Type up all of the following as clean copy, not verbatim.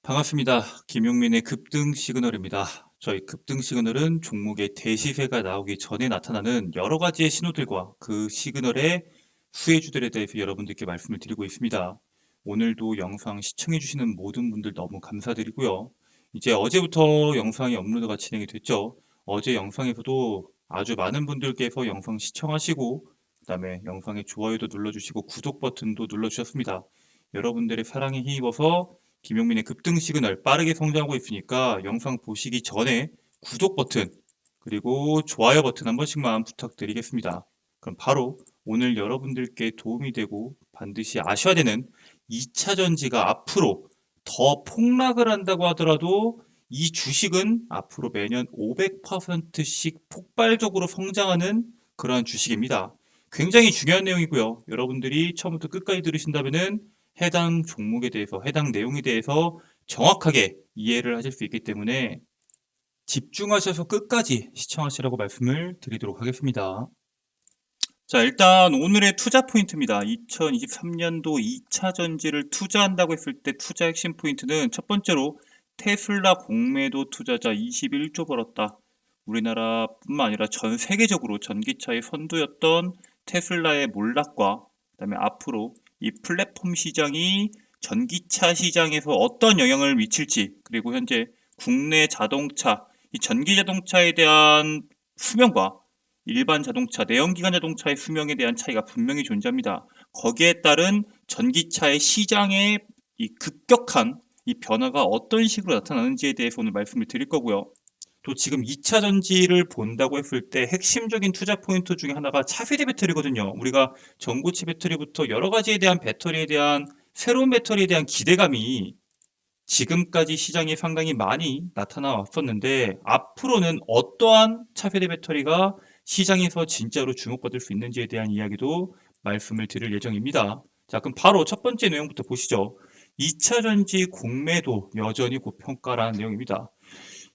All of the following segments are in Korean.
반갑습니다. 김용민의 급등 시그널입니다. 저희 급등 시그널은 종목의 대시세가 나오기 전에 나타나는 여러 가지의 신호들과 그 시그널의 수혜주들에 대해서 여러분들께 말씀을 드리고 있습니다. 오늘도 영상 시청해주시는 모든 분들 너무 감사드리고요. 이제 어제부터 영상이 업로드가 진행이 됐죠. 어제 영상에서도 아주 많은 분들께서 영상 시청하시고 그다음에 영상에 좋아요도 눌러주시고 구독 버튼도 눌러주셨습니다. 여러분들의 사랑에 힘입어서 김용민의 급등 시그널 빠르게 성장하고 있으니까 영상 보시기 전에 구독 버튼 그리고 좋아요 버튼 한 번씩만 부탁드리겠습니다. 그럼 바로 오늘 여러분들께 도움이 되고 반드시 아셔야 되는 2차 전지가 앞으로 더 폭락을 한다고 하더라도 이 주식은 앞으로 매년 500%씩 폭발적으로 성장하는 그러한 주식입니다. 굉장히 중요한 내용이고요. 여러분들이 처음부터 끝까지 들으신다면은 해당 종목에 대해서, 해당 내용에 대해서 정확하게 이해를 하실 수 있기 때문에 집중하셔서 끝까지 시청하시라고 말씀을 드리도록 하겠습니다. 자, 일단 오늘의 투자 포인트입니다. 2023년도 2차 전지를 투자한다고 했을 때 투자 핵심 포인트는 첫 번째로 테슬라 공매도 투자자 21조 벌었다. 우리나라뿐만 아니라 전 세계적으로 전기차의 선두였던 테슬라의 몰락과 그다음에 앞으로 이 플랫폼 시장이 전기차 시장에서 어떤 영향을 미칠지, 그리고 현재 국내 자동차, 이 전기 자동차에 대한 수명과 일반 자동차, 내연기관 자동차의 수명에 대한 차이가 분명히 존재합니다. 거기에 따른 전기차의 시장의 이 급격한 이 변화가 어떤 식으로 나타나는지에 대해서 오늘 말씀을 드릴 거고요. 또 지금 2차 전지를 본다고 했을 때 핵심적인 투자 포인트 중에 하나가 차세대 배터리거든요. 우리가 전고체 배터리부터 여러 가지에 대한 배터리에 대한 새로운 배터리에 대한 기대감이 지금까지 시장에 상당히 많이 나타나 왔었는데 앞으로는 어떠한 차세대 배터리가 시장에서 진짜로 주목받을 수 있는지에 대한 이야기도 말씀을 드릴 예정입니다. 자, 그럼 바로 첫 번째 내용부터 보시죠. 2차 전지 공매도 여전히 고평가라는 내용입니다.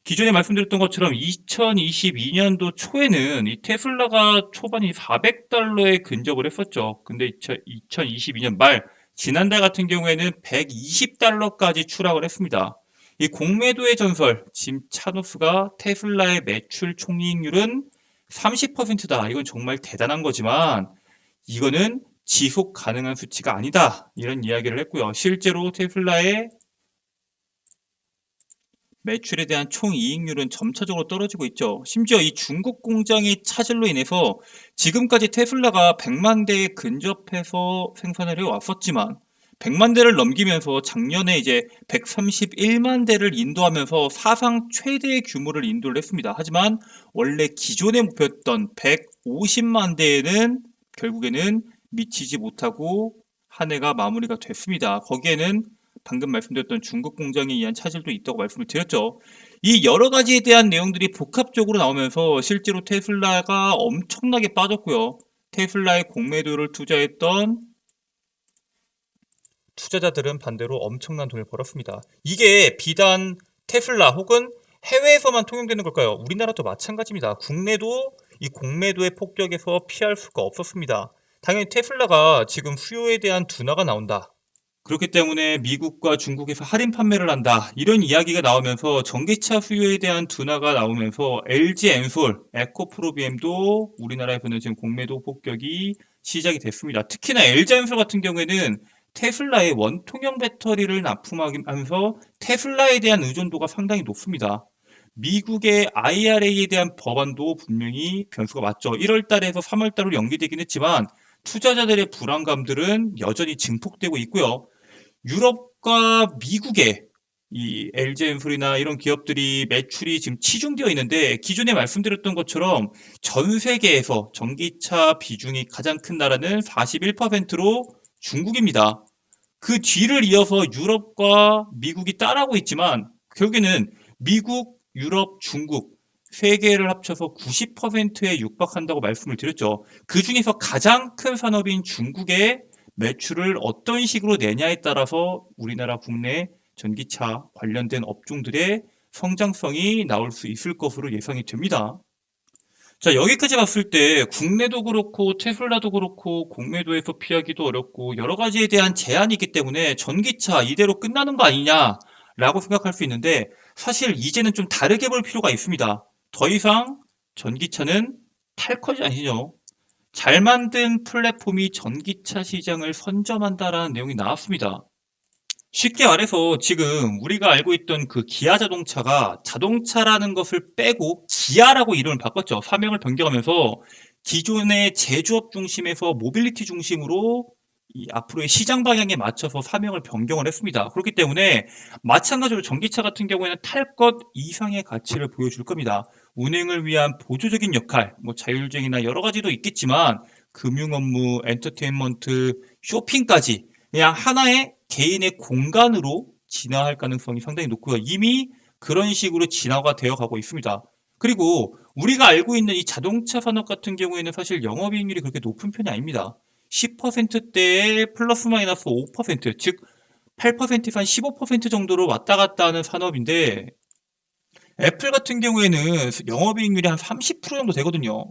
기존에 말씀드렸던 것처럼 2022년도 초에는 이 테슬라가 초반이 400달러에 근접을 했었죠. 근데 2022년 말 지난달 같은 경우에는 120달러까지 추락을 했습니다. 이 공매도의 전설, 짐 차노스가 테슬라의 매출 총이익률은 30%다. 이건 정말 대단한 거지만 이거는 지속 가능한 수치가 아니다. 이런 이야기를 했고요. 실제로 테슬라의 매출에 대한 총이익률은 점차적으로 떨어지고 있죠. 심지어 이 중국 공장의 차질로 인해서 지금까지 테슬라가 100만 대에 근접해서 생산을 해왔었지만 100만 대를 넘기면서 작년에 이제 131만 대를 인도하면서 사상 최대의 규모를 인도를 했습니다. 하지만 원래 기존의 목표였던 150만 대에는 결국에는 미치지 못하고 한 해가 마무리가 됐습니다. 거기에는 방금 말씀드렸던 중국 공장에 의한 차질도 있다고 말씀을 드렸죠. 이 여러 가지에 대한 내용들이 복합적으로 나오면서 실제로 테슬라가 엄청나게 빠졌고요. 테슬라의 공매도를 투자했던 투자자들은 반대로 엄청난 돈을 벌었습니다. 이게 비단 테슬라 혹은 해외에서만 통용되는 걸까요? 우리나라도 마찬가지입니다. 국내도 이 공매도의 폭격에서 피할 수가 없었습니다. 당연히 테슬라가 지금 수요에 대한 둔화가 나온다. 그렇기 때문에 미국과 중국에서 할인 판매를 한다. 이런 이야기가 나오면서 전기차 수요에 대한 둔화가 나오면서 LG 엔솔, 에코프로비엠도 우리나라에서는 지금 공매도 폭격이 시작이 됐습니다. 특히나 LG 엔솔 같은 경우에는 테슬라의 원통형 배터리를 납품하면서 테슬라에 대한 의존도가 상당히 높습니다. 미국의 IRA에 대한 법안도 분명히 변수가 맞죠. 1월 달에서 3월 달로 연기되긴 했지만 투자자들의 불안감들은 여전히 증폭되고 있고요. 유럽과 미국의 이 LG엔솔이나 이런 기업들이 매출이 지금 치중되어 있는데 기존에 말씀드렸던 것처럼 전 세계에서 전기차 비중이 가장 큰 나라는 41%로 중국입니다. 그 뒤를 이어서 유럽과 미국이 따라하고 있지만 결국에는 미국, 유럽, 중국 세 개를 합쳐서 90%에 육박한다고 말씀을 드렸죠. 그 중에서 가장 큰 산업인 중국의 매출을 어떤 식으로 내냐에 따라서 우리나라 국내 전기차 관련된 업종들의 성장성이 나올 수 있을 것으로 예상이 됩니다. 자, 여기까지 봤을 때 국내도 그렇고 테슬라도 그렇고 공매도에서 피하기도 어렵고 여러 가지에 대한 제한이 있기 때문에 전기차 이대로 끝나는 거 아니냐 라고 생각할 수 있는데 사실 이제는 좀 다르게 볼 필요가 있습니다. 더 이상 전기차는 탈 것이 아니죠. 잘 만든 플랫폼이 전기차 시장을 선점한다라는 내용이 나왔습니다. 쉽게 말해서 지금 우리가 알고 있던 그 기아 자동차가 자동차라는 것을 빼고 기아라고 이름을 바꿨죠. 사명을 변경하면서 기존의 제조업 중심에서 모빌리티 중심으로 이 앞으로의 시장 방향에 맞춰서 사명을 변경을 했습니다. 그렇기 때문에 마찬가지로 전기차 같은 경우에는 탈 것 이상의 가치를 보여줄 겁니다. 운행을 위한 보조적인 역할, 뭐 자율주행이나 여러 가지도 있겠지만 금융 업무, 엔터테인먼트, 쇼핑까지 그냥 하나의 개인의 공간으로 진화할 가능성이 상당히 높고요. 이미 그런 식으로 진화가 되어 가고 있습니다. 그리고 우리가 알고 있는 이 자동차 산업 같은 경우에는 사실 영업이익률이 그렇게 높은 편이 아닙니다. 10%대에 플러스 마이너스 5%, 즉 8%에서 한 15% 정도로 왔다 갔다 하는 산업인데 애플 같은 경우에는 영업이익률이 한 30% 정도 되거든요.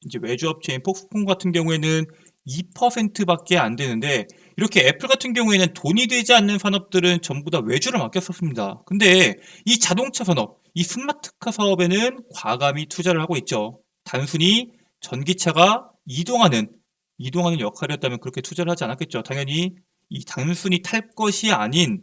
이제 외주업체인 폭스콘 같은 경우에는 2%밖에 안 되는데 이렇게 애플 같은 경우에는 돈이 되지 않는 산업들은 전부 다 외주를 맡겼었습니다. 근데 이 자동차 산업, 이 스마트카 사업에는 과감히 투자를 하고 있죠. 단순히 전기차가 이동하는 역할이었다면 그렇게 투자를 하지 않았겠죠. 당연히 이 단순히 탈 것이 아닌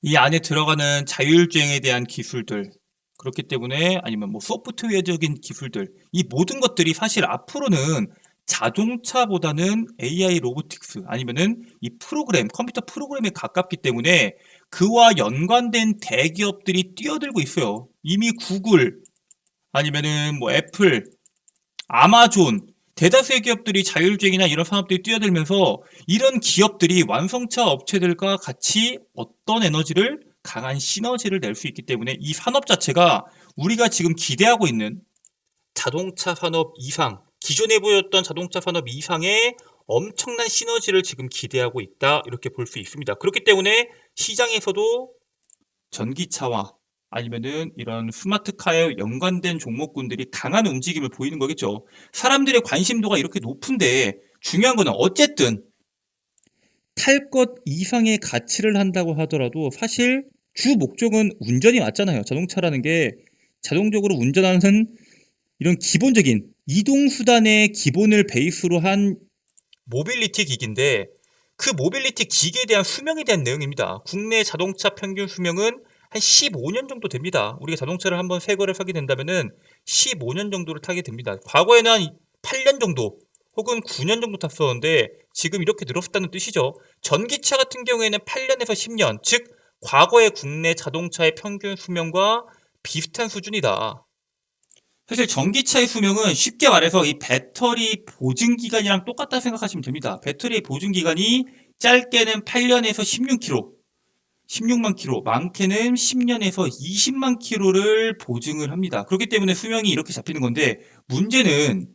이 안에 들어가는 자율주행에 대한 기술들, 그렇기 때문에 아니면 뭐 소프트웨어적인 기술들, 이 모든 것들이 사실 앞으로는 자동차보다는 AI 로보틱스 아니면은 이 프로그램, 컴퓨터 프로그램에 가깝기 때문에 그와 연관된 대기업들이 뛰어들고 있어요. 이미 구글 아니면은 뭐 애플, 아마존, 대다수의 기업들이 자율주행이나 이런 산업들이 뛰어들면서 이런 기업들이 완성차 업체들과 같이 어떤 에너지를 강한 시너지를 낼 수 있기 때문에 이 산업 자체가 우리가 지금 기대하고 있는 자동차 산업 이상, 기존에 보였던 자동차 산업 이상의 엄청난 시너지를 지금 기대하고 있다. 이렇게 볼 수 있습니다. 그렇기 때문에 시장에서도 전기차와 아니면은 이런 스마트카에 연관된 종목군들이 강한 움직임을 보이는 거겠죠. 사람들의 관심도가 이렇게 높은데 중요한 거는 어쨌든 탈 것 이상의 가치를 한다고 하더라도 사실 주 목적은 운전이 맞잖아요. 자동차라는 게 자동적으로 운전하는 이런 기본적인 이동수단의 기본을 베이스로 한 모빌리티 기기인데 그 모빌리티 기기에 대한 수명에 대한 내용입니다. 국내 자동차 평균 수명은 한 15년 정도 됩니다. 우리가 자동차를 한번 새 거를 사게 된다면은 15년 정도를 타게 됩니다. 과거에는 한 8년 정도 혹은 9년 정도 탔었는데 지금 이렇게 늘었다는 뜻이죠. 전기차 같은 경우에는 8년에서 10년, 즉 과거의 국내 자동차의 평균 수명과 비슷한 수준이다. 사실 전기차의 수명은 쉽게 말해서 이 배터리 보증 기간이랑 똑같다 생각하시면 됩니다. 배터리 보증 기간이 짧게는 8년에서 16km, 16만 킬로, 많게는 10년에서 20만 킬로를 보증을 합니다. 그렇기 때문에 수명이 이렇게 잡히는 건데 문제는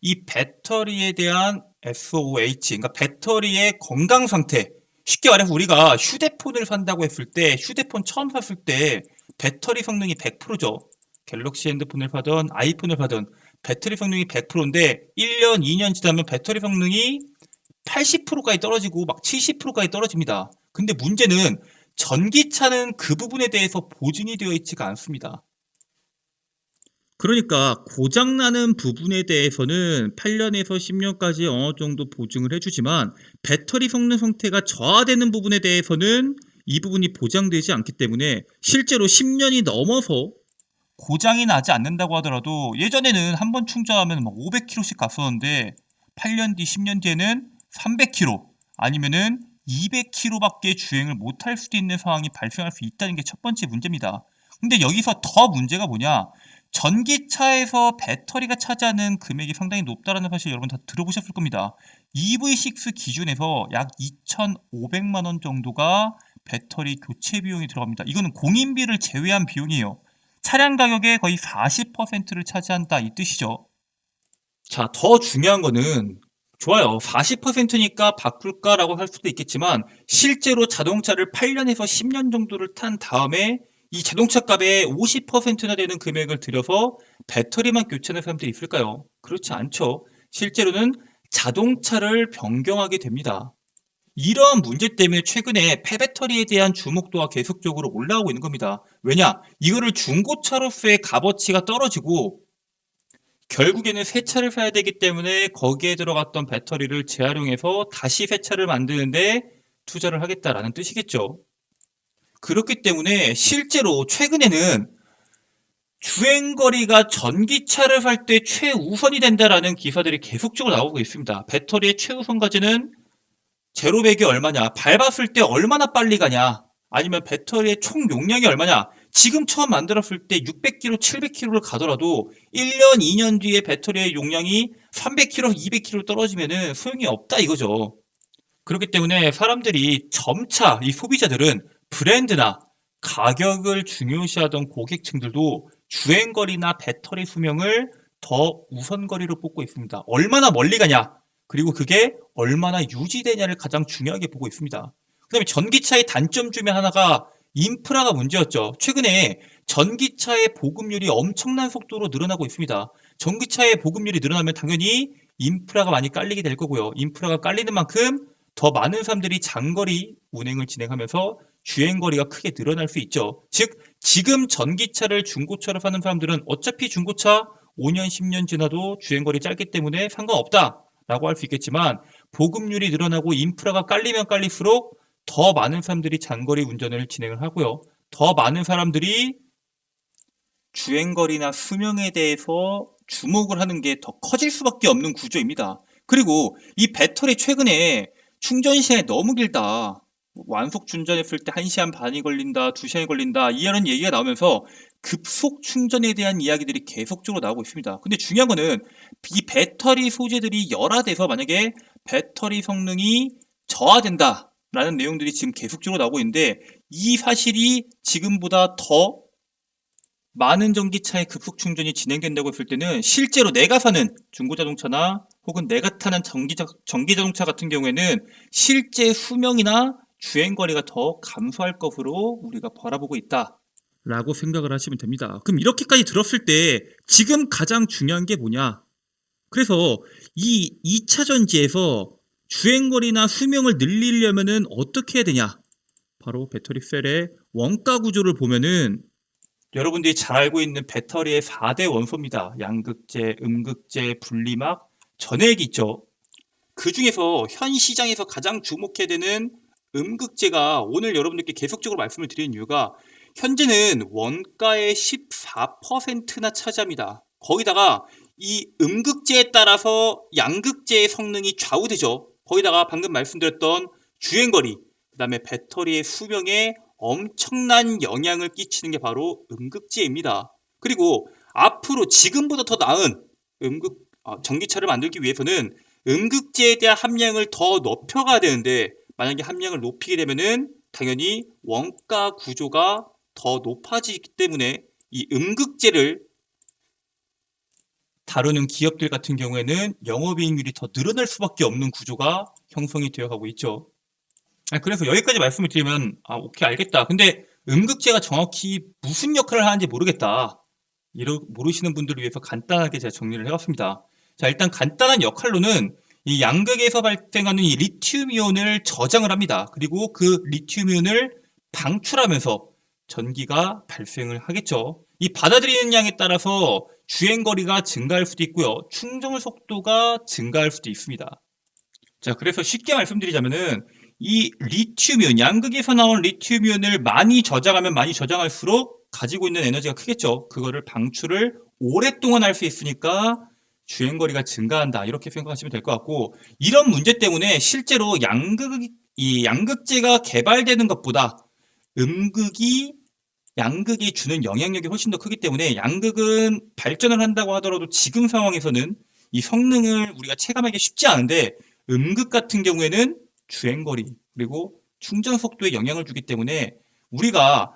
이 배터리에 대한 SOH, 그러니까 배터리의 건강 상태. 쉽게 말해서 우리가 휴대폰을 산다고 했을 때, 휴대폰 처음 샀을 때 배터리 성능이 100%죠. 갤럭시 핸드폰을 사든 아이폰을 사든 배터리 성능이 100%인데 1년, 2년 지나면 배터리 성능이 80%까지 떨어지고 막 70%까지 떨어집니다. 근데 문제는 전기차는 그 부분에 대해서 보증이 되어 있지가 않습니다. 그러니까 고장나는 부분에 대해서는 8년에서 10년까지 어느 정도 보증을 해주지만 배터리 성능 상태가 저하되는 부분에 대해서는 이 부분이 보장되지 않기 때문에 실제로 10년이 넘어서 고장이 나지 않는다고 하더라도 예전에는 한 번 충전하면 막 500km씩 갔었는데 8년 뒤, 10년 뒤에는 300km 아니면은 200km밖에 주행을 못할 수도 있는 상황이 발생할 수 있다는 게 첫 번째 문제입니다. 근데 여기서 더 문제가 뭐냐? 전기차에서 배터리가 차지하는 금액이 상당히 높다는 사실 여러분 다 들어보셨을 겁니다. EV6 기준에서 약 2,500만 원 정도가 배터리 교체 비용이 들어갑니다. 이거는 공인비를 제외한 비용이에요. 차량 가격의 거의 40%를 차지한다 이 뜻이죠. 자, 더 중요한 거는 좋아요. 40%니까 바꿀까라고 할 수도 있겠지만 실제로 자동차를 8년에서 10년 정도를 탄 다음에 이 자동차 값의 50%나 되는 금액을 들여서 배터리만 교체하는 사람들이 있을까요? 그렇지 않죠. 실제로는 자동차를 변경하게 됩니다. 이러한 문제 때문에 최근에 폐배터리에 대한 주목도가 계속적으로 올라오고 있는 겁니다. 왜냐? 이거를 중고차로서의 값어치가 떨어지고 결국에는 새 차를 사야 되기 때문에 거기에 들어갔던 배터리를 재활용해서 다시 새 차를 만드는데 투자를 하겠다라는 뜻이겠죠. 그렇기 때문에 실제로 최근에는 주행거리가 전기차를 살 때 최우선이 된다라는 기사들이 계속적으로 나오고 있습니다. 배터리의 최우선 가지는 제로백이 얼마냐, 밟았을 때 얼마나 빨리 가냐, 아니면 배터리의 총 용량이 얼마냐. 지금 처음 만들었을 때 600km, 700km를 가더라도 1년, 2년 뒤에 배터리의 용량이 300km, 200km 떨어지면은 소용이 없다 이거죠. 그렇기 때문에 사람들이 점차 이 소비자들은 브랜드나 가격을 중요시하던 고객층들도 주행거리나 배터리 수명을 더 우선거리로 뽑고 있습니다. 얼마나 멀리 가냐, 그리고 그게 얼마나 유지되냐를 가장 중요하게 보고 있습니다. 그 다음에 전기차의 단점 중에 하나가 인프라가 문제였죠. 최근에 전기차의 보급률이 엄청난 속도로 늘어나고 있습니다. 전기차의 보급률이 늘어나면 당연히 인프라가 많이 깔리게 될 거고요. 인프라가 깔리는 만큼 더 많은 사람들이 장거리 운행을 진행하면서 주행거리가 크게 늘어날 수 있죠. 즉, 지금 전기차를 중고차로 사는 사람들은 어차피 중고차 5년, 10년 지나도 주행거리 짧기 때문에 상관없다라고 할 수 있겠지만, 보급률이 늘어나고 인프라가 깔리면 깔릴수록 더 많은 사람들이 장거리 운전을 진행을 하고요. 더 많은 사람들이 주행거리나 수명에 대해서 주목을 하는 게 더 커질 수밖에 없는 구조입니다. 그리고 이 배터리 최근에 충전 시간이 너무 길다, 완속 충전했을 때 1시간 반이 걸린다, 2시간이 걸린다, 이런 얘기가 나오면서 급속 충전에 대한 이야기들이 계속적으로 나오고 있습니다. 근데 중요한 거는 이 배터리 소재들이 열화돼서 만약에 배터리 성능이 저하된다 라는 내용들이 지금 계속적으로 나오고 있는데, 이 사실이 지금보다 더 많은 전기차의 급속 충전이 진행된다고 했을 때는 실제로 내가 사는 중고자동차나 혹은 내가 타는 전기자동차 같은 경우에는 실제 수명이나 주행거리가 더 감소할 것으로 우리가 바라보고 있다 라고 생각을 하시면 됩니다. 그럼 이렇게까지 들었을 때 지금 가장 중요한 게 뭐냐? 그래서 이 2차 전지에서 주행거리나 수명을 늘리려면은 어떻게 해야 되냐? 바로 배터리 셀의 원가 구조를 보면은 여러분들이 잘 알고 있는 배터리의 4대 원소입니다. 양극재, 음극재, 분리막, 전해액이 있죠. 그 중에서 현 시장에서 가장 주목해야 되는 음극재가 오늘 여러분들께 계속적으로 말씀을 드리는 이유가 현재는 원가의 14%나 차지합니다. 거기다가 이 음극재에 따라서 양극재의 성능이 좌우되죠. 거기다가 방금 말씀드렸던 주행거리, 그 다음에 배터리의 수명에 엄청난 영향을 끼치는 게 바로 음극재입니다. 그리고 앞으로 지금보다 더 나은 전기차를 만들기 위해서는 음극재에 대한 함량을 더 높여가야 되는데, 만약에 함량을 높이게 되면은 당연히 원가 구조가 더 높아지기 때문에 이 음극재를 다루는 기업들 같은 경우에는 영업이익률이 더 늘어날 수밖에 없는 구조가 형성이 되어 가고 있죠. 그래서 여기까지 말씀을 드리면 오케이, 알겠다. 근데 음극재가 정확히 무슨 역할을 하는지 모르겠다, 모르시는 분들을 위해서 간단하게 제가 정리를 해봤습니다. 자, 일단 간단한 역할로는 이 양극에서 발생하는 이 리튬이온을 저장을 합니다. 그리고 그 리튬이온을 방출하면서 전기가 발생을 하겠죠. 이 받아들이는 양에 따라서 주행거리가 증가할 수도 있고요, 충전 속도가 증가할 수도 있습니다. 자, 그래서 쉽게 말씀드리자면은 이 리튬이온, 양극에서 나온 리튬이온을 많이 저장하면 많이 저장할수록 가지고 있는 에너지가 크겠죠. 그거를 방출을 오랫동안 할 수 있으니까 주행거리가 증가한다, 이렇게 생각하시면 될 것 같고, 이런 문제 때문에 실제로 이 양극재가 개발되는 것보다 양극이 주는 영향력이 훨씬 더 크기 때문에 양극은 발전을 한다고 하더라도 지금 상황에서는 이 성능을 우리가 체감하기 쉽지 않은데, 음극 같은 경우에는 주행거리 그리고 충전 속도에 영향을 주기 때문에 우리가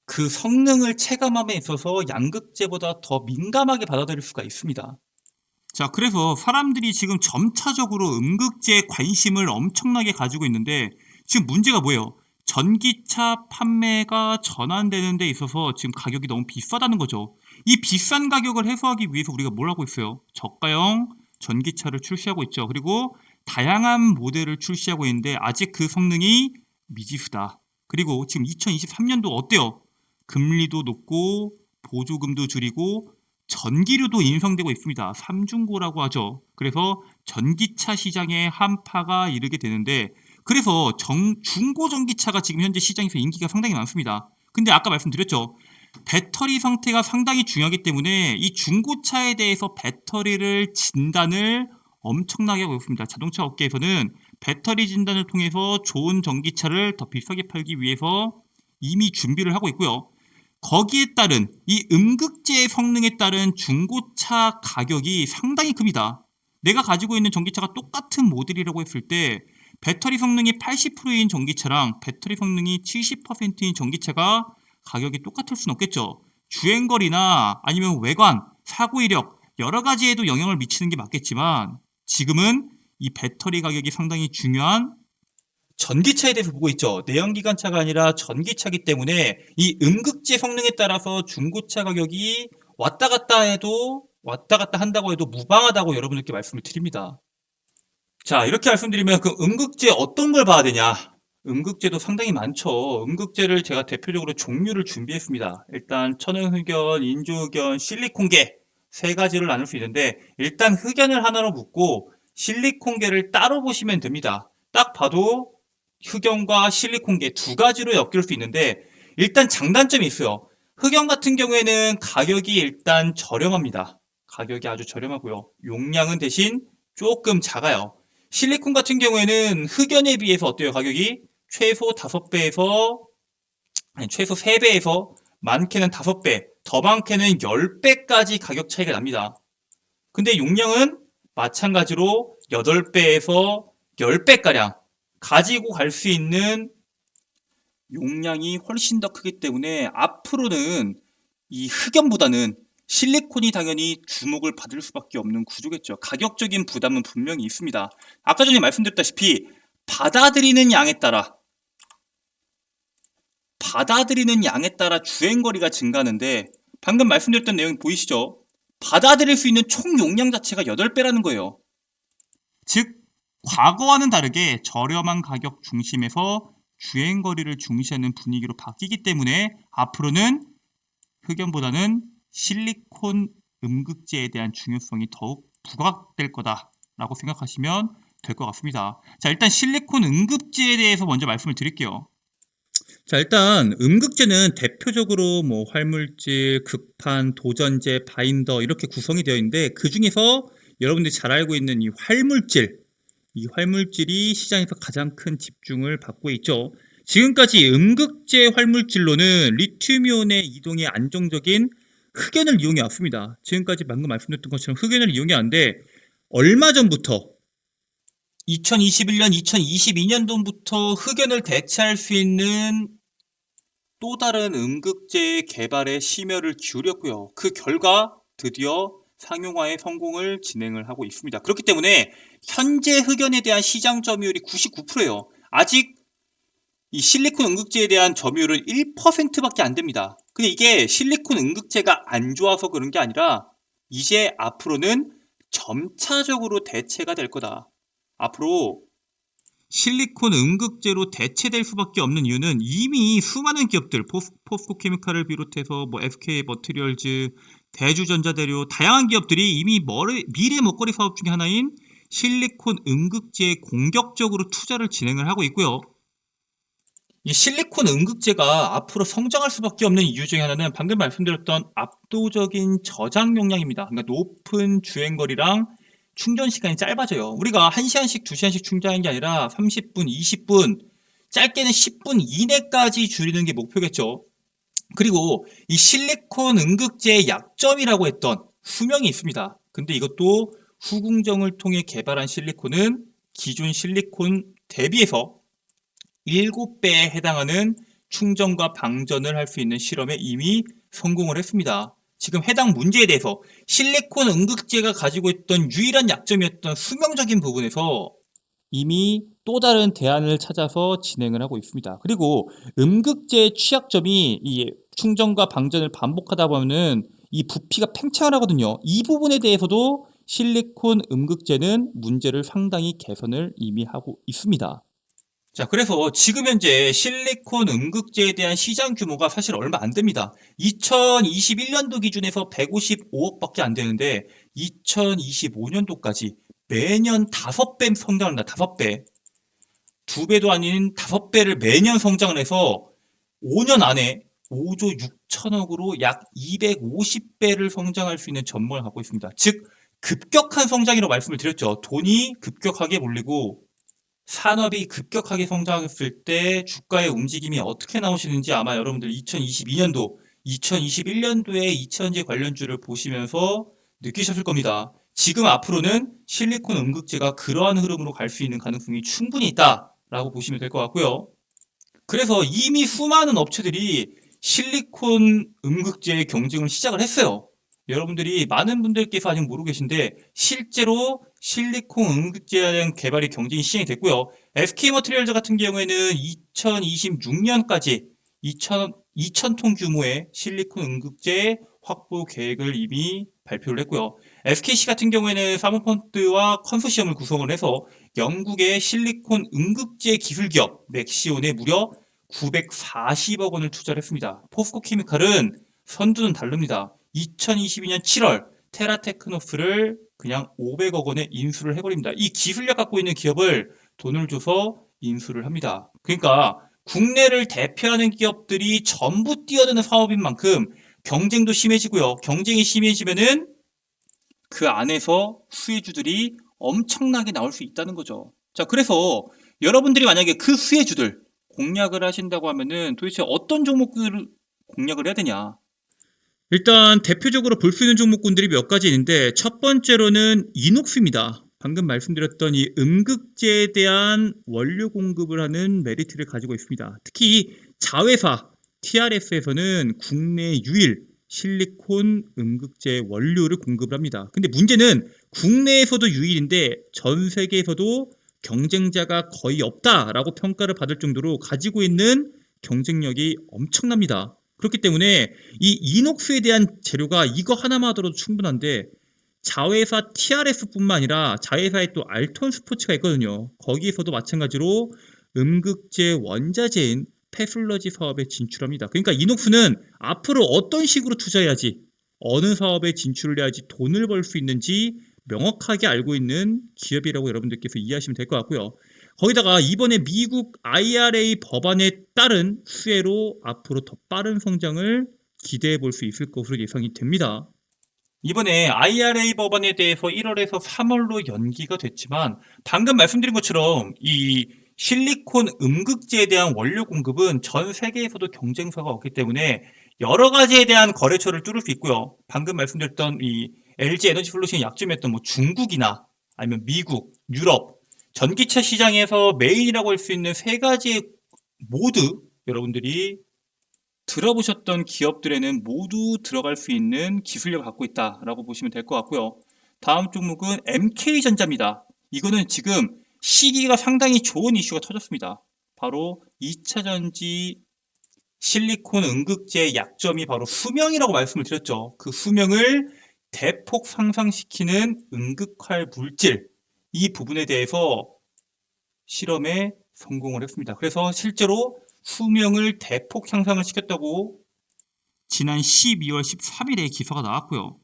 그 성능을 체감함에 있어서 양극재보다 더 민감하게 받아들일 수가 있습니다. 자, 그래서 사람들이 지금 점차적으로 음극재에 관심을 엄청나게 가지고 있는데, 지금 문제가 뭐예요? 전기차 판매가 전환되는 데 있어서 지금 가격이 너무 비싸다는 거죠. 이 비싼 가격을 해소하기 위해서 우리가 뭘 하고 있어요? 저가형 전기차를 출시하고 있죠. 그리고 다양한 모델을 출시하고 있는데 아직 그 성능이 미지수다. 그리고 지금 2023년도 어때요? 금리도 높고 보조금도 줄이고 전기료도 인상되고 있습니다. 삼중고라고 하죠. 그래서 전기차 시장에 한파가 이르게 되는데 그래서 중고 전기차가 지금 현재 시장에서 인기가 상당히 많습니다. 근데 아까 말씀드렸죠. 배터리 상태가 상당히 중요하기 때문에 이 중고차에 대해서 배터리를 진단을 엄청나게 하고 있습니다. 자동차 업계에서는 배터리 진단을 통해서 좋은 전기차를 더 비싸게 팔기 위해서 이미 준비를 하고 있고요. 거기에 따른 이 음극재 성능에 따른 중고차 가격이 상당히 큽니다. 내가 가지고 있는 전기차가 똑같은 모델이라고 했을 때 배터리 성능이 80%인 전기차랑 배터리 성능이 70%인 전기차가 가격이 똑같을 수는 없겠죠. 주행거리나 아니면 외관, 사고 이력 여러 가지에도 영향을 미치는 게 맞겠지만 지금은 이 배터리 가격이 상당히 중요한 전기차에 대해서 보고 있죠. 내연기관차가 아니라 전기차기 때문에 이 음극재 성능에 따라서 중고차 가격이 왔다 갔다 한다고 해도 무방하다고 여러분들께 말씀을 드립니다. 자, 이렇게 말씀드리면 그 음극재 어떤 걸 봐야 되냐? 음극재도 상당히 많죠. 음극재를 제가 대표적으로 종류를 준비했습니다. 일단 천연흑연, 인조흑연, 실리콘계 세 가지를 나눌 수 있는데 일단 흑연을 하나로 묶고 실리콘계를 따로 보시면 됩니다. 딱 봐도 흑연과 실리콘계 두 가지로 엮일 수 있는데 일단 장단점이 있어요. 흑연 같은 경우에는 가격이 일단 저렴합니다. 가격이 아주 저렴하고요. 용량은 대신 조금 작아요. 실리콘 같은 경우에는 흑연에 비해서 어때요? 가격이 최소 5배에서 최소 3배에서 많게는 5배, 더 많게는 10배까지 가격 차이가 납니다. 근데 용량은 마찬가지로 8배에서 10배가량 가지고 갈 수 있는 용량이 훨씬 더 크기 때문에 앞으로는 이 흑연보다는 실리콘이 당연히 주목을 받을 수밖에 없는 구조겠죠. 가격적인 부담은 분명히 있습니다. 아까 전에 말씀드렸다시피 받아들이는 양에 따라 주행거리가 증가하는데 방금 말씀드렸던 내용 보이시죠? 받아들일 수 있는 총 용량 자체가 8배라는 거예요. 즉 과거와는 다르게 저렴한 가격 중심에서 주행거리를 중시하는 분위기로 바뀌기 때문에 앞으로는 흑연보다는 실리콘 음극재에 대한 중요성이 더욱 부각될 거다라고 생각하시면 될 것 같습니다. 자, 일단 실리콘 음극재에 대해서 먼저 말씀을 드릴게요. 자, 일단 음극재는 대표적으로 뭐 활물질, 극판, 도전제, 바인더 이렇게 구성이 되어 있는데 그 중에서 여러분들이 잘 알고 있는 이 활물질이 시장에서 가장 큰 집중을 받고 있죠. 지금까지 음극재 활물질로는 리튬이온의 이동이 안정적인 흑연을 이용해 왔습니다. 지금까지 방금 말씀드렸던 것처럼 흑연을 이용해 왔는데 얼마 전부터 2021년, 2022년도부터 흑연을 대체할 수 있는 또 다른 음극재 개발에 심혈을 기울였고요. 그 결과 드디어 상용화에 성공을 진행을 하고 있습니다. 그렇기 때문에 현재 흑연에 대한 시장 점유율이 99%예요. 아직 이 실리콘 음극재에 대한 점유율은 1%밖에 안 됩니다. 근데 이게 실리콘 음극재가 안 좋아서 그런 게 아니라 이제 앞으로는 점차적으로 대체가 될 거다. 앞으로 실리콘 음극재로 대체될 수밖에 없는 이유는 이미 수많은 기업들, 포스코 케미칼을 비롯해서 뭐 SK 머티리얼즈, 대주전자대료 다양한 기업들이 이미 미래 먹거리 사업 중에 하나인 실리콘 음극재에 공격적으로 투자를 진행을 하고 있고요. 이 실리콘 음극재가 앞으로 성장할 수밖에 없는 이유 중에 하나는 방금 말씀드렸던 압도적인 저장 용량입니다. 그러니까 높은 주행거리랑 충전 시간이 짧아져요. 우리가 1시간씩 2시간씩 충전하는 게 아니라 30분, 20분, 짧게는 10분 이내까지 줄이는 게 목표겠죠. 그리고 이 실리콘 음극재의 약점이라고 했던 수명이 있습니다. 근데 이것도 후궁정을 통해 개발한 실리콘은 기존 실리콘 대비해서 7배에 해당하는 충전과 방전을 할 수 있는 실험에 이미 성공을 했습니다. 지금 해당 문제에 대해서 실리콘 음극재가 가지고 있던 유일한 약점이었던 수명적인 부분에서 이미 또 다른 대안을 찾아서 진행을 하고 있습니다. 그리고 음극재의 취약점이 이 충전과 방전을 반복하다 보면은 이 부피가 팽창을 하거든요. 이 부분에 대해서도 실리콘 음극재는 문제를 상당히 개선을 이미 하고 있습니다. 자, 그래서 지금 현재 실리콘 음극재에 대한 시장 규모가 사실 얼마 안 됩니다. 2021년도 기준에서 155억밖에 안 되는데 2025년도까지 매년 5배 성장을 한다. 5배. 2배도 아닌 5배를 매년 성장을 해서 5년 안에 5조 6천억으로 약 250배를 성장할 수 있는 전망을 갖고 있습니다. 즉 급격한 성장이라고 말씀을 드렸죠. 돈이 급격하게 몰리고 산업이 급격하게 성장했을 때 주가의 움직임이 어떻게 나오시는지 아마 여러분들 2022년도, 2021년도에 2차전지 관련주를 보시면서 느끼셨을 겁니다. 지금 앞으로는 실리콘 음극재가 그러한 흐름으로 갈 수 있는 가능성이 충분히 있다라고 보시면 될 것 같고요. 그래서 이미 수많은 업체들이 실리콘 음극재의 경쟁을 시작을 했어요. 여러분들이 많은 분들께서 아직 모르고 계신데 실제로 실리콘 음극재에 대한 개발이 경쟁이 시행이 됐고요. SK머티리얼즈 같은 경우에는 2026년까지 2,000톤 규모의 실리콘 음극재 확보 계획을 이미 발표를 했고요. SKC 같은 경우에는 사모펀드와 컨소시엄을 구성을 해서 영국의 실리콘 음극재 기술 기업 맥시온에 무려 940억 원을 투자를 했습니다. 포스코 케미칼은 선두는 다릅니다. 2022년 7월 테라테크노스를 그냥 500억 원에 인수를 해버립니다. 이 기술력 갖고 있는 기업을 돈을 줘서 인수를 합니다. 그러니까 국내를 대표하는 기업들이 전부 뛰어드는 사업인 만큼 경쟁도 심해지고요. 경쟁이 심해지면은 그 안에서 수혜주들이 엄청나게 나올 수 있다는 거죠. 자, 그래서 여러분들이 만약에 그 수혜주들 공략을 하신다고 하면은 도대체 어떤 종목들을 공략을 해야 되냐? 일단 대표적으로 볼 수 있는 종목군들이 몇 가지 있는데 첫 번째로는 이녹스입니다. 방금 말씀드렸던 이 음극재에 대한 원료 공급을 하는 메리트를 가지고 있습니다. 특히 자회사 TRS에서는 국내 유일 실리콘 음극재 원료를 공급을 합니다. 근데 문제는 국내에서도 유일인데 전 세계에서도 경쟁자가 거의 없다라고 평가를 받을 정도로 가지고 있는 경쟁력이 엄청납니다. 그렇기 때문에 이 이녹스에 대한 재료가 이거 하나만 하더라도 충분한데 자회사 TRS뿐만 아니라 자회사에 또 알톤 스포츠가 있거든요. 거기에서도 마찬가지로 음극재 원자재인 페슬러지 사업에 진출합니다. 그러니까 이녹스는 앞으로 어떤 식으로 투자해야지, 어느 사업에 진출을 해야지 돈을 벌 수 있는지 명확하게 알고 있는 기업이라고 여러분들께서 이해하시면 될 것 같고요. 거기다가 이번에 미국 IRA 법안에 따른 수혜로 앞으로 더 빠른 성장을 기대해 볼 수 있을 것으로 예상이 됩니다. 이번에 IRA 법안에 대해서 1월에서 3월로 연기가 됐지만 방금 말씀드린 것처럼 이 실리콘 음극재에 대한 원료 공급은 전 세계에서도 경쟁사가 없기 때문에 여러 가지에 대한 거래처를 뚫을 수 있고요. 방금 말씀드렸던 이 LG 에너지 솔루션이 약점이었던 뭐 중국이나 아니면 미국, 유럽 전기차 시장에서 메인이라고 할 수 있는 세 가지 모두 여러분들이 들어보셨던 기업들에는 모두 들어갈 수 있는 기술력을 갖고 있다라고 보시면 될 것 같고요. 다음 종목은 MK전자입니다. 이거는 지금 시기가 상당히 좋은 이슈가 터졌습니다. 바로 2차전지 실리콘 음극재의 약점이 바로 수명이라고 말씀을 드렸죠. 그 수명을 대폭 상승시키는 음극활 물질, 이 부분에 대해서 실험에 성공을 했습니다. 그래서 실제로 수명을 대폭 향상을 시켰다고 지난 12월 13일에 기사가 나왔고요.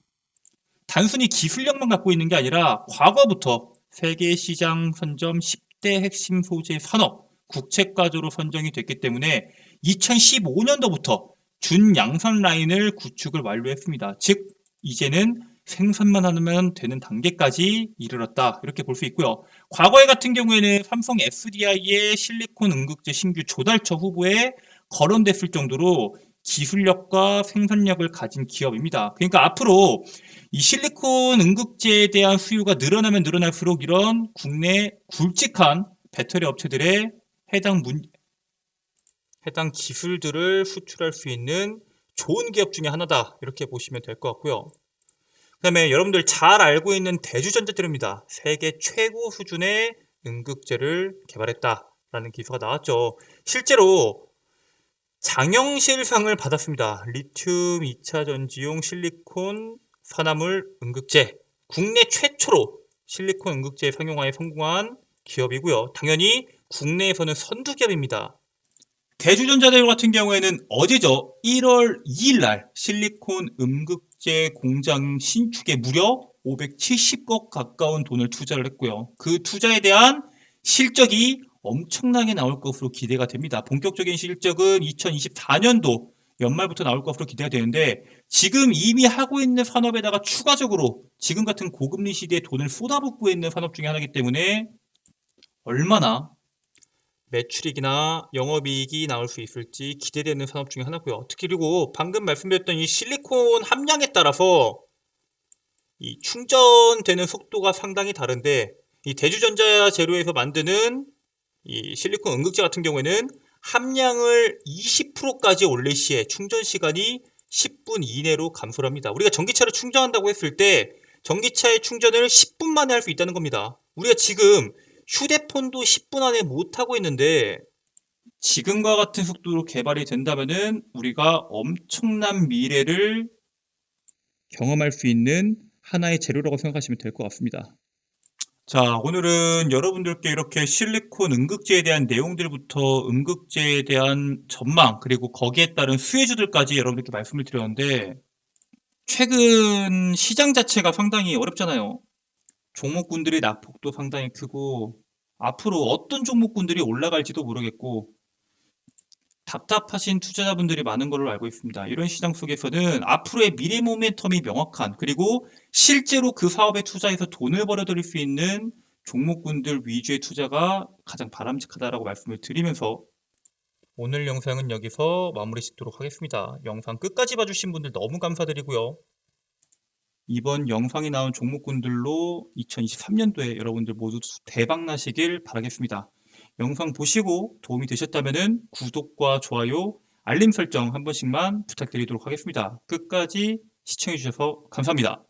단순히 기술력만 갖고 있는 게 아니라 과거부터 세계 시장 선점 10대 핵심 소재 산업 국책과조로 선정이 됐기 때문에 2015년도부터 준양산 라인을 구축을 완료했습니다. 즉 이제는 생산만 하면 되는 단계까지 이르렀다, 이렇게 볼 수 있고요. 과거에 같은 경우에는 삼성 SDI의 실리콘 음극재 신규 조달처 후보에 거론됐을 정도로 기술력과 생산력을 가진 기업입니다. 그러니까 앞으로 이 실리콘 음극재에 대한 수요가 늘어나면 늘어날수록 이런 국내 굵직한 배터리 업체들의 해당 기술들을 수출할 수 있는 좋은 기업 중에 하나다, 이렇게 보시면 될 것 같고요. 그 다음에 여러분들 잘 알고 있는 대주전자들입니다. 세계 최고 수준의 음극재를 개발했다라는 기사가 나왔죠. 실제로 장영실상을 받았습니다. 리튬 2차 전지용 실리콘 산화물 음극재 국내 최초로 실리콘 응급제 상용화에 성공한 기업이고요. 당연히 국내에서는 선두기업입니다. 대주전자제로 같은 경우에는 어제죠. 1월 2일 날 실리콘 음극재 공장 신축에 무려 570억 가까운 돈을 투자를 했고요. 그 투자에 대한 실적이 엄청나게 나올 것으로 기대가 됩니다. 본격적인 실적은 2024년도 연말부터 나올 것으로 기대가 되는데 지금 이미 하고 있는 산업에다가 추가적으로 지금 같은 고금리 시대에 돈을 쏟아붓고 있는 산업 중에 하나이기 때문에 얼마나 매출이익이나 영업이익이 나올 수 있을지 기대되는 산업 중에 하나고요. 특히 그리고 방금 말씀드렸던 이 실리콘 함량에 따라서 이 충전되는 속도가 상당히 다른데 이 대주전자 재료에서 만드는 이 실리콘 응극제 같은 경우에는 함량을 20%까지 올릴 시에 충전 시간이 10분 이내로 감소를 합니다. 우리가 전기차를 충전한다고 했을 때 전기차의 충전을 10분 만에 할 수 있다는 겁니다. 우리가 지금 휴대폰도 10분 안에 못하고 있는데 지금과 같은 속도로 개발이 된다면은 우리가 엄청난 미래를 경험할 수 있는 하나의 재료라고 생각하시면 될 것 같습니다. 자, 오늘은 여러분들께 이렇게 실리콘 음극재에 대한 내용들부터 음극재에 대한 전망, 그리고 거기에 따른 수혜주들까지 여러분들께 말씀을 드렸는데, 최근 시장 자체가 상당히 어렵잖아요. 종목군들의 낙폭도 상당히 크고, 앞으로 어떤 종목군들이 올라갈지도 모르겠고, 답답하신 투자자분들이 많은 걸로 알고 있습니다. 이런 시장 속에서는 앞으로의 미래 모멘텀이 명확한, 그리고 실제로 그 사업에 투자해서 돈을 벌어들일 수 있는 종목군들 위주의 투자가 가장 바람직하다라고 말씀을 드리면서 오늘 영상은 여기서 마무리 짓도록 하겠습니다. 영상 끝까지 봐주신 분들 너무 감사드리고요. 이번 영상이 나온 종목군들로 2023년도에 여러분들 모두 대박 나시길 바라겠습니다. 영상 보시고 도움이 되셨다면 구독과 좋아요, 알림 설정 한 번씩만 부탁드리도록 하겠습니다. 끝까지 시청해주셔서 감사합니다.